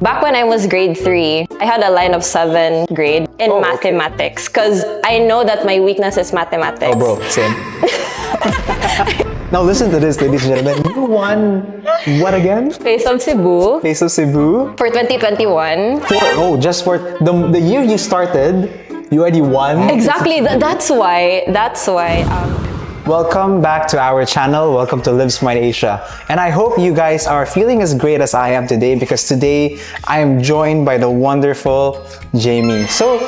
Back when I was grade 3, I had a line of 7 grade in mathematics because I know that my weakness is mathematics. Oh, bro, same. Now listen to this, ladies and gentlemen. You won what again? Face of Cebu Face of Cebu. for 2021. Just for the year you started, you already won. Exactly, that's why. Welcome back to our channel. Welcome to Live Smart Asia. And I hope you guys are feeling as great as I am today, because today I am joined by the wonderful Jamie. So,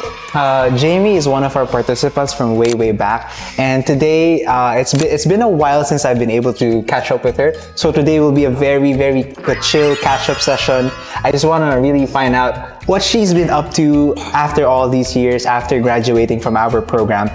Jamie is one of our participants from way back. And today, it's been a while since I've been able to catch up with her. So today will be a very chill catch-up session. I just want to really find out what she's been up to after all these years, after graduating from our program.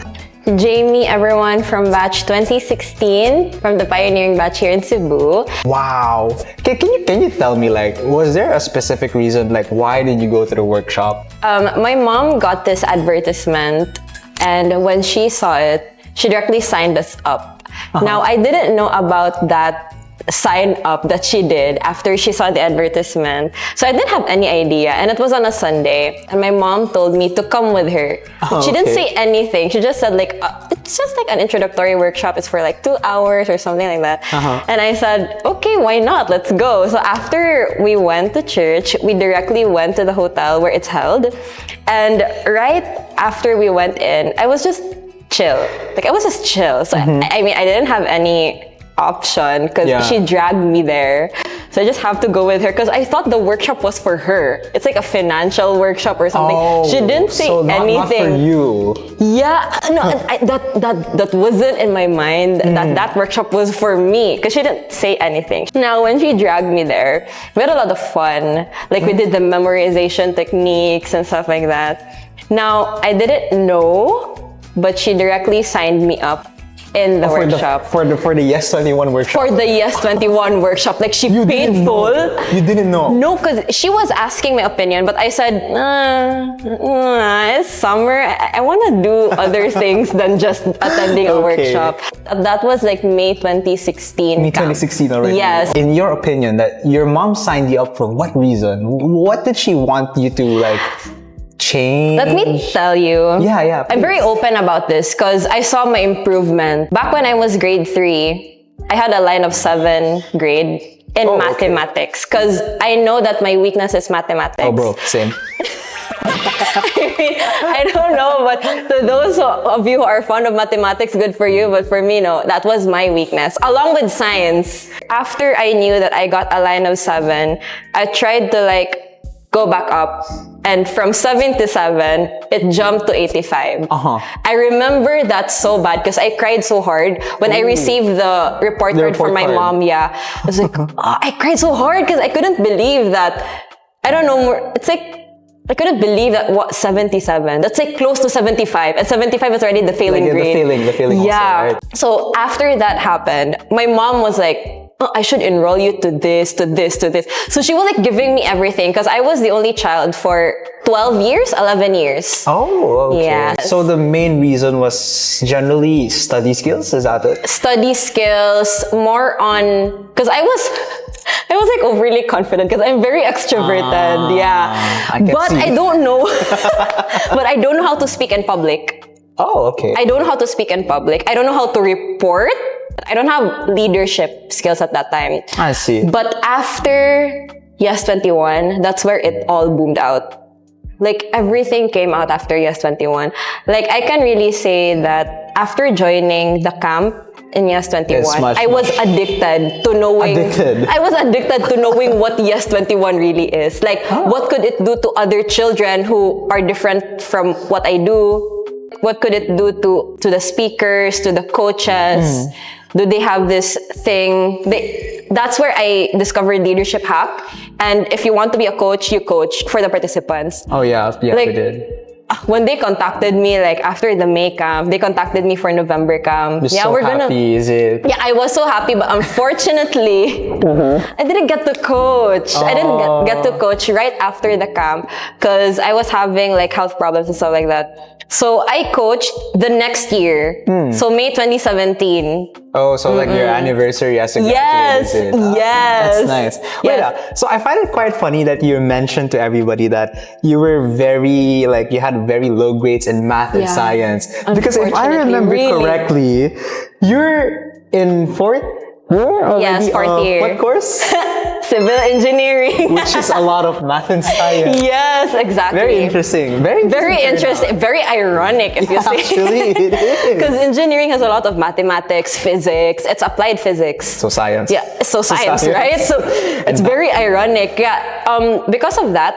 Jamie, everyone, from batch 2016, from the pioneering batch here in Cebu. Wow. Can you tell me, like, was there a specific reason, like, why did you go to the workshop? My mom got this advertisement, and when she saw it, she directly signed us up. Now, I didn't know about that sign up that she did after she saw the advertisement. So I didn't have any idea, and it was on a Sunday, and my mom told me to come with her. She didn't say anything. She just said, like, it's just like an introductory workshop. It's for like 2 hours or something like that. And I said, okay, why not? Let's go. So after we went to church, we directly went to the hotel where it's held. And right after we went in, I was just chill. Like, I was just chill. So I mean, I didn't have any option because she dragged me there, so I just have to go with her because I thought the workshop was for her. It's like a financial workshop or something. She didn't say anything. Not for you. Yeah, no, that wasn't in my mind. That workshop was for me because she didn't say anything. Now, when she dragged me there, we had a lot of fun. Like, we did the memorization techniques and stuff like that. Now, I didn't know, but she directly signed me up in the workshop. For the Yes 21 workshop. For the Yes 21 workshop. Like, she paid full. You didn't know? No, because she was asking my opinion, but I said, it's summer. I want to do other things than just attending a workshop. That was like May 2016. May 2016 already? Yes. In your opinion, that your mom signed you up for what reason? What did she want you to, like, change? Let me tell you. Yeah. I'm very open about this because I saw my improvement. Back when I was grade 3, I had a line of 7 grade in mathematics because I know that my weakness is mathematics. Oh, bro, same. I don't know, but to those of you who are fond of mathematics, good for you. But for me, no, that was my weakness, along with science. After I knew that I got a line of 7, I tried to, like, go back up, and from 77 it jumped to 85. I remember that so bad because I cried so hard when I received the report card from my mom. I was like, I cried so hard because I couldn't believe that. I don't know, it's like I couldn't believe that 77. That's like close to 75, and 75 is already the failing grade. The failing. Yeah. Also, right? So after that happened, my mom was like, I should enroll you to this, to this, to this. So she was like giving me everything because I was the only child for 11 years. Oh, okay. Yeah. So the main reason was generally study skills, is that it? Study skills, more on, because I was like overly confident because I'm very extroverted. I don't know, but I don't know how to speak in public. Oh, okay. I don't know how to speak in public. I don't know how to report. I don't have leadership skills at that time. I see. But after Yes 21, that's where it all boomed out. Like, everything came out after Yes 21. Like, I can really say that after joining the camp in Yes 21, I was addicted to knowing. I was addicted to knowing what Yes 21 really is. Like, what could it do to other children who are different from what I do? What could it do to the speakers, to the coaches? Do they have this thing? That's where I discovered Leadership Hack. And if you want to be a coach, you coach for the participants. Oh, yeah, like, we did. when they contacted me, like after the May camp, they contacted me for November camp. You're so happy, is it? Yeah, I was so happy, but unfortunately, I didn't get to coach. I didn't get to coach right after the camp because I was having like health problems and stuff like that. So I coached the next year. So May 2017. Oh, so like your anniversary as a graduate, Yes, is it? yes. That's nice. Wait, Yes. so I find it quite funny that you mentioned to everybody that you were very, like, you had very low grades in math and Yeah. science. Because if I Unfortunately, remember really. correctly, you're in fourth year already? Yes, fourth year. What course? Civil engineering. Which is a lot of math and science. Yes, exactly. Very interesting. Very interesting. Very ironic, if you say. Actually, it is. Because engineering has a lot of mathematics, physics. It's applied physics. So science. Yeah, so science, science. right? So it's very ironic. Yeah. Because of that,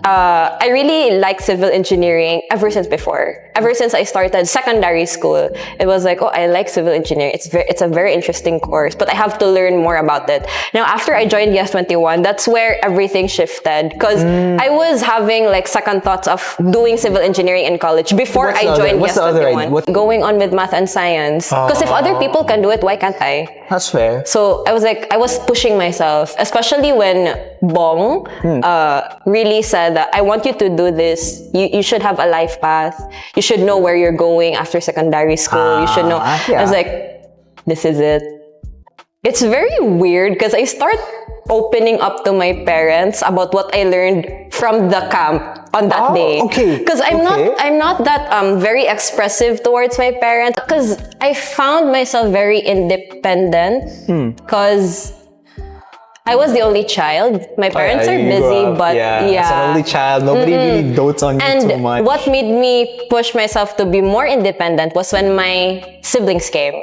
I really like civil engineering ever since before. Ever since I started secondary school, it was like, oh, I like civil engineering. It's a very interesting course, but I have to learn more about it. Now, after I joined YES21, that's where everything shifted. Because I was having like second thoughts of doing civil engineering in college before What's I the other- joined what's the other idea? YES21. Going on with math and science. Because if other people can do it, why can't I? That's fair. So I was like, I was pushing myself, especially when Bong really said that I want you to do this. You should have a life path. You should know where you're going after secondary school. You should know. Yeah. I was like, this is it. It's very weird because I start opening up to my parents about what I learned from the camp on that day. Okay. Because I'm not that very expressive towards my parents because I found myself very independent because I was the only child. My parents are You busy, grew up, but As an only child, nobody really dotes on you too and much. what made me push myself to be more independent was when my siblings came.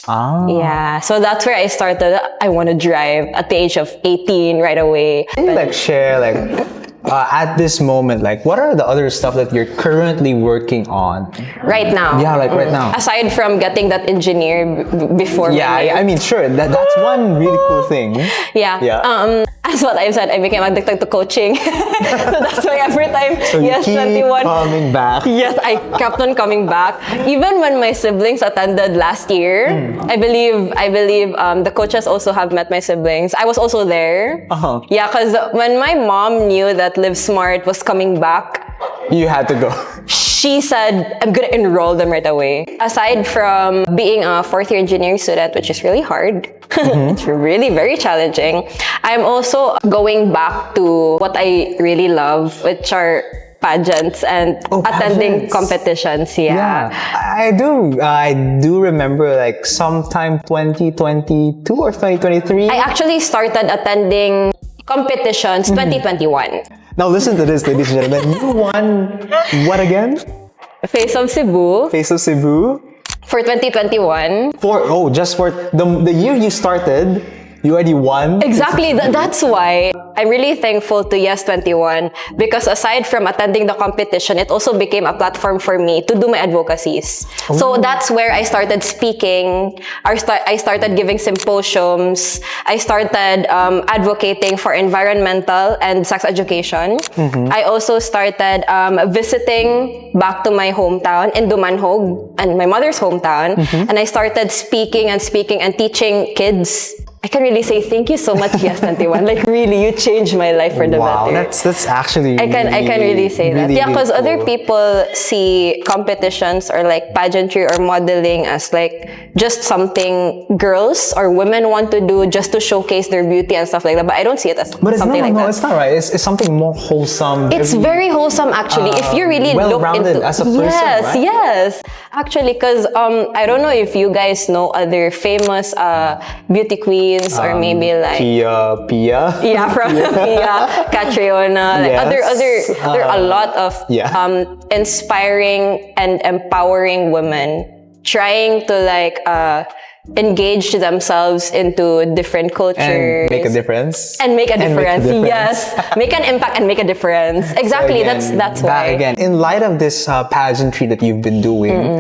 Yeah, so that's where I started. I want to drive at the age of 18 right away. Can you like share like at this moment, like what are the other stuff that you're currently working on? Right now. Yeah, like right now. Aside from getting that engineer before Yeah, my I mean, sure. That's one really cool thing. Yeah. Yeah. As what I've said, I became addicted to coaching. So that's why every time, So you keep 21. coming back. Yes, I kept on coming back. Even when my siblings attended last year, I believe the coaches also have met my siblings. I was also there. Uh-huh. Yeah, because when my mom knew that Live Smart was coming back, You had to go. she said, I'm gonna enroll them right away. Aside from being a fourth year engineering student, which is really hard, it's really very challenging, I'm also going back to what I really love, which are pageants and attending pageants. competitions. Yeah. I do remember like sometime 2022 or 2023. I actually started attending competitions 2021. Now listen to this, ladies and gentlemen. You won what again? Face of Cebu Face of Cebu. for 2021. Just for the year you started, you already won. Exactly. That's why I'm really thankful to YES21 because aside from attending the competition, it also became a platform for me to do my advocacies. So that's where I started speaking. I started giving symposiums. I started advocating for environmental and sex education. I also started visiting back to my hometown in Dumanhog and my mother's hometown. And I started speaking and teaching kids. I can really say thank you so much, YES21. Like really, you changed my life for the Wow, better. that's actually. I can really say that. really, Yeah, because really other cool. people see competitions or like pageantry or modeling as like just something girls or women want to do just to showcase their beauty and stuff like that. But I don't see it as But it's something like that. it's not right. It's something more wholesome. It's very wholesome actually. If you really look well-rounded into as a person, yes, right? yes. Actually, because I don't know if you guys know other famous beauty queens or maybe like Pia. yeah, from Pia, Catriona, like Yes. there are a lot of Yeah. inspiring and empowering women trying to like engage themselves into different cultures And make a difference. and make a difference. difference. Yes, make an impact and make a difference. Exactly. Again, that's back why. again. In light of this pageantry that you've been doing,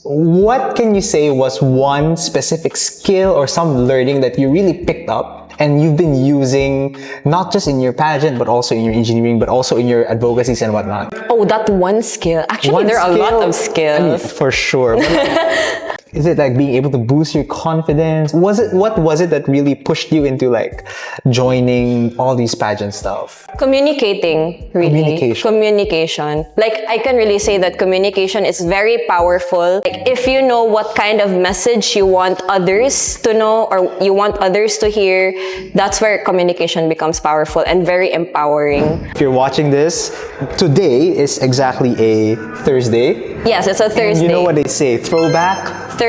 what can you say was one specific skill or some learning that you really picked up and you've been using not just in your pageant, but also in your engineering, but also in your advocacies and whatnot. Oh, that one skill. Actually, One there are a lot skill- of skills. I mean, for sure. But like, is it like being able to boost your confidence? What was it that really pushed you into like joining all these pageant stuff? Communicating, really. Communication. Like, I can really say that communication is very powerful. Like, if you know what kind of message you want others to know or you want others to hear, that's where communication becomes powerful and very empowering. If you're watching this, today is exactly a Thursday. Yes, it's a Thursday. You know what they say, throwback Thursday.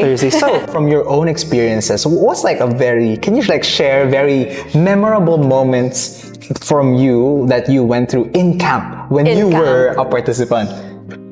Thursday. So, from your own experiences, what's like can you like share very memorable moments from you that you went through in camp when you were a participant?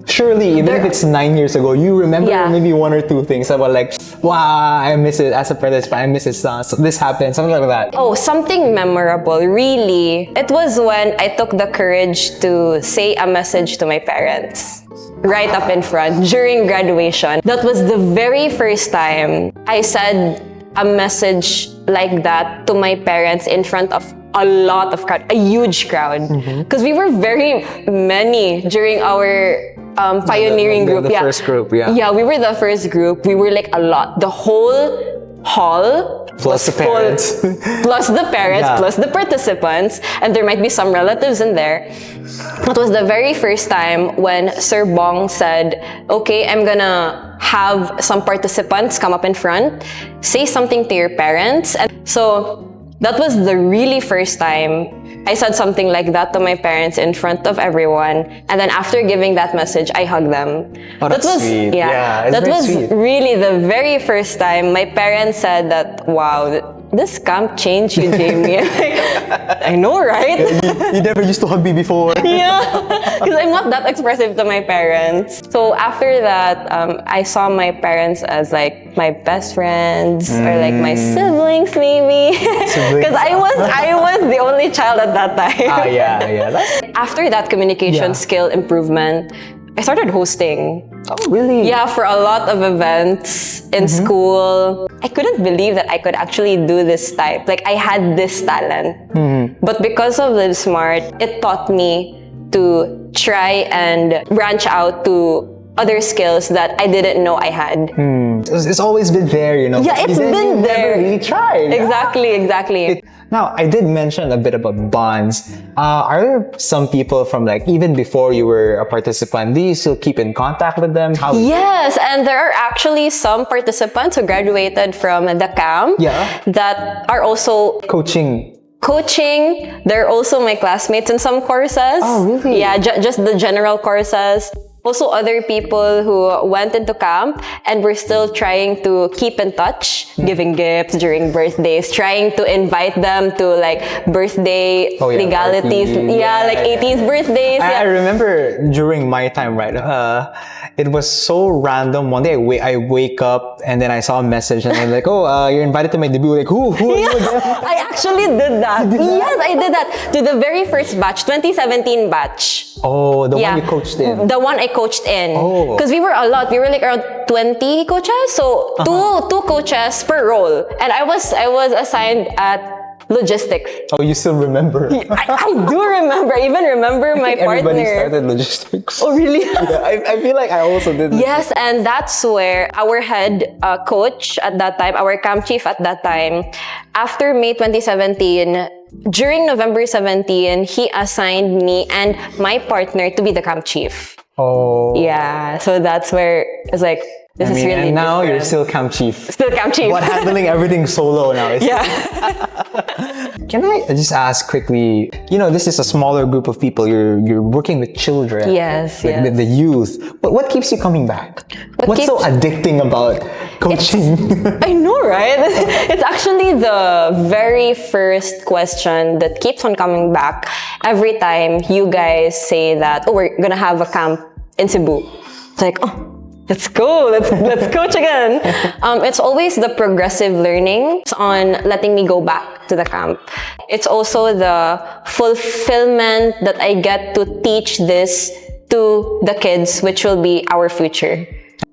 Surely, even if it's 9 years ago, you remember maybe one or two things about like, wow, I miss it as a participant, I miss it, so this happened, something like that. Oh, something memorable, really. It was when I took the courage to say a message to my parents. Right up in front during graduation. That was the very first time I said a message like that to my parents in front of a lot of crowd, a huge crowd. Because we were very many during our pioneering group. The first group, yeah. Yeah, we were the first group. We were like a lot. The whole hall plus the parents. Plus the parents, plus the participants, and there might be some relatives in there. It was the very first time when Sir Bong said, okay, I'm gonna have some participants come up in front, say something to your parents. And so that was the really first time I said something like that to my parents in front of everyone. And then after giving that message, I hugged them. Oh, that's sweet. Yeah, that was sweet. really the very first time my parents said that, wow, this camp changed you, Jamie. I know, right? You never used to hug me before. Yeah, because I'm not that expressive to my parents. So after that, I saw my parents as like my best friends or like my siblings, maybe. Because I was the only child at that time. Yeah. After that communication skill improvement, I started hosting. Oh, really? Yeah, for a lot of events in school. I couldn't believe that I could actually do this type. Like, I had this talent. But because of Live Smart, it taught me to try and branch out to other skills that I didn't know I had. It's always been there, you know. Yeah, it's been there. Never really tried. Exactly. Now, I did mention a bit about bonds. Are there some people from like, even before you were a participant, do you still keep in contact with them? How? Yes, and there are actually some participants who graduated from the camp that are also Coaching. They're also my classmates in some courses. Oh, really? Yeah, just the general courses. Also, other people who went into camp and were still trying to keep in touch, giving gifts during birthdays, trying to invite them to like birthday legalities. Like 18th birthdays. I remember during my time, right? It was so random. One day I wake up and then I saw a message and I'm like, oh, you're invited to my debut. Like, who are you again? I actually did that. Yes, I did that. To the very first batch, 2017 batch. Oh, the one you coached in. The one I coached in. Oh. Because we were a lot. We were like around 20 coaches. So two coaches per role. And I was assigned at logistics. Oh, you still remember? I do remember. I even remember my partner. Everybody started logistics. Oh, really? Yeah, I feel like I also did. Yes, and that's where our head coach at that time, our camp chief at that time, after May 2017, during November 17, he assigned me and my partner to be the camp chief. Oh. Yeah, so that's where it's like, this is really and now different. you're still camp chief. Still camp chief. But handling everything solo now. Can I just ask quickly, you know, this is a smaller group of people. You're working with children. Yes. With the youth. But what keeps you coming back? What's so addicting about coaching? I know, right? It's actually the very first question that keeps on coming back every time you guys say that, oh, we're gonna have a camp in Cebu. It's like, oh, let's go. Let's coach again. It's always the progressive learning on letting me go back to the camp. It's also the fulfillment that I get to teach this to the kids, which will be our future.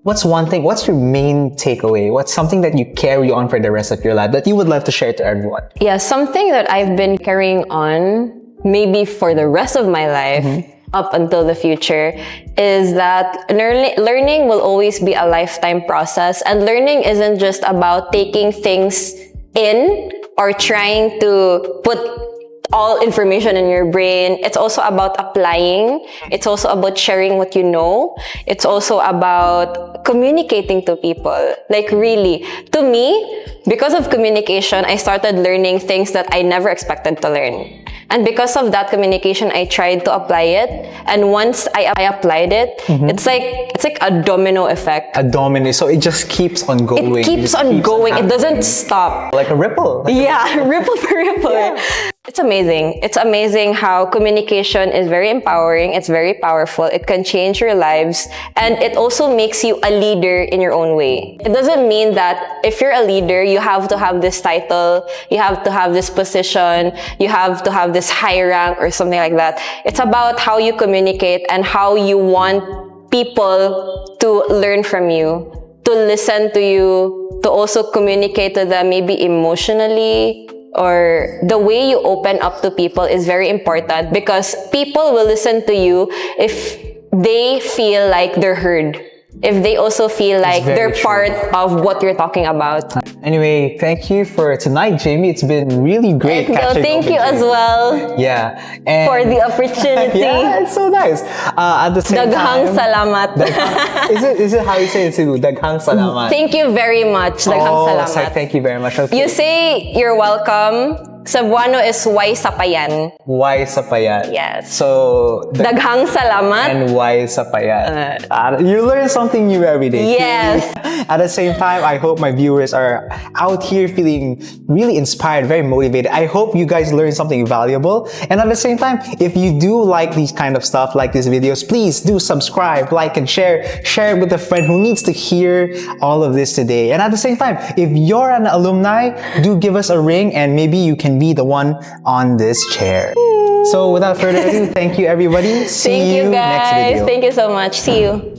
what's one thing, what's your main takeaway? What's something that you carry on for the rest of your life that you would love to share to everyone? Yeah, something that I've been carrying on, maybe for the rest of my life, up until the future, is that learning will always be a lifetime process. And learning isn't just about taking things in or trying to put all information in your brain. It's also about applying. It's also about sharing what you know. It's also about communicating to people. Like really, to me, because of communication, I started learning things that I never expected to learn. And because of that communication, I tried to apply it. And once I applied it, it's like a domino effect. A domino, so it just keeps on going. It keeps on going. It doesn't stop. Like a ripple. Yeah, ripple for ripple. Yeah. It's amazing. It's amazing how communication is very empowering. It's very powerful. It can change your lives. And it also makes you a leader in your own way. It doesn't mean that if you're a leader, you have to have this title, you have to have this position, you have to have this high rank or something like that. It's about how you communicate and how you want people to learn from you, to listen to you, to also communicate to them maybe emotionally, or the way you open up to people is very important, because people will listen to you if they feel like they're heard. If they also feel like they're part of what you're talking about. Anyway, thank you for tonight, Jamie. It's been really great catching up Thank with you as well Yeah. And for the opportunity. yeah, it's so nice. At the same Daghang time, salamat. is it how you say it, Cebu? Daghang salamat. Thank you very much. Daghang salamat. Sorry, thank you very much. Okay. You say you're welcome. Cebuano is Way Sapayan. Why Sapayan? Yes. So, Daghang salamat. and why Sapayan? You learn something new every day. Yes. At the same time, I hope my viewers are out here feeling really inspired, very motivated. I hope you guys learn something valuable. And at the same time, if you do like these kind of stuff, like these videos, please do subscribe, like, and share. Share it with a friend who needs to hear all of this today. And at the same time, if you're an alumni, do give us a ring and maybe you can be the one on this chair. So without further ado, thank you everybody. See Thank you next guys. video. Thank you so much. See you.